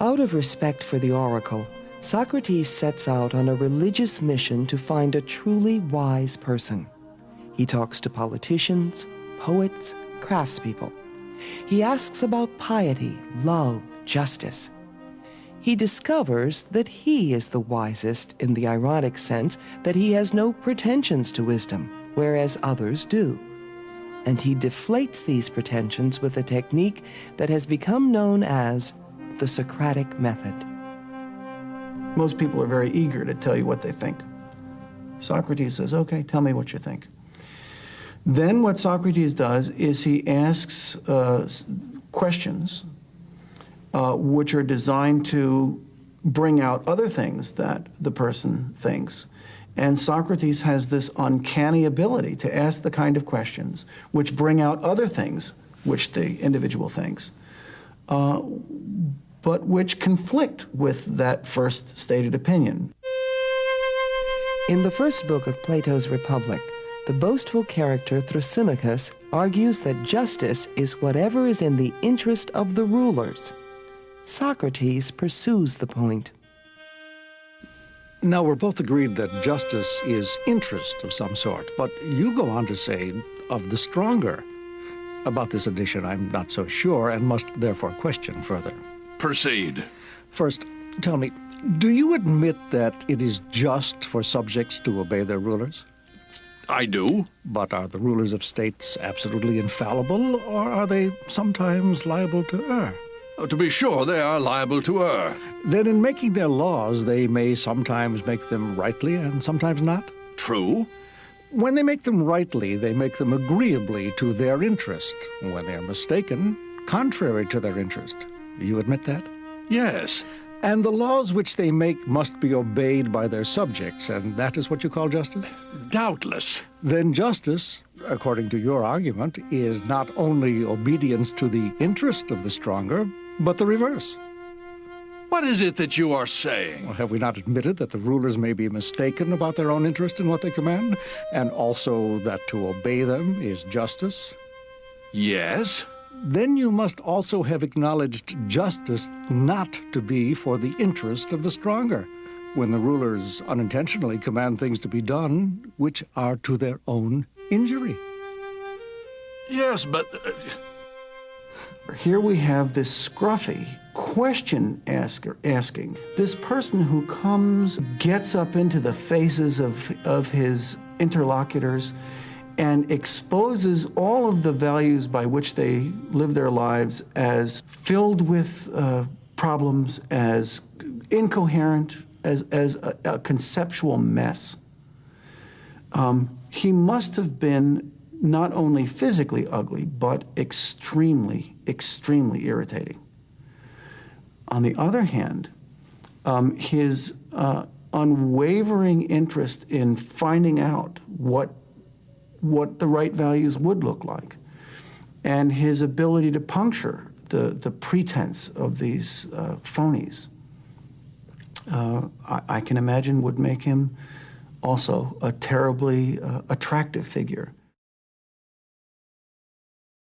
Out of respect for the oracle, Socrates sets out on a religious mission to find a truly wise person. He talks to politicians, poets, craftspeople. He asks about piety, love, justice. He discovers that he is the wisest in the ironic sense that he has no pretensions to wisdom, whereas others do. And he deflates these pretensions with a technique that has become known as the Socratic method. Most people are very eager to tell you what they think. Socrates says, okay, tell me what you think. Then what Socrates does is he asks questions which are designed to bring out other things that the person thinks. And Socrates has this uncanny ability to ask the kind of questions which bring out other things which the individual thinks, but which conflict with that first stated opinion. In the first book of Plato's Republic, the boastful character Thrasymachus argues that justice is whatever is in the interest of the rulers. Socrates pursues the point. Now, we're both agreed that justice is interest of some sort, but you go on to say of the stronger. About this addition, I'm not so sure and must therefore question further. Proceed. First, tell me, do you admit that it is just for subjects to obey their rulers? I do. But are the rulers of states absolutely infallible, or are they sometimes liable to err? Oh, to be sure, they are liable to err. Then in making their laws, they may sometimes make them rightly and sometimes not? True. When they make them rightly, they make them agreeably to their interest. When they are mistaken, contrary to their interest. You admit that? Yes. And the laws which they make must be obeyed by their subjects, and that is what you call justice? Doubtless. Then justice, according to your argument, is not only obedience to the interest of the stronger, but the reverse. What is it that you are saying? Well, have we not admitted that the rulers may be mistaken about their own interest in what they command, and also that to obey them is justice? Yes. Then you must also have acknowledged justice not to be for the interest of the stronger, when the rulers unintentionally command things to be done which are to their own injury. Yes, but... Here we have this scruffy question asking. This person who comes, gets up into the faces of his interlocutors and exposes all of the values by which they live their lives as filled with problems, as incoherent, as a conceptual mess. He must have been not only physically ugly, but extremely, extremely irritating. On the other hand, his unwavering interest in finding out what the right values would look like, and his ability to puncture the pretense of these phonies, I can imagine would make him also a terribly attractive figure.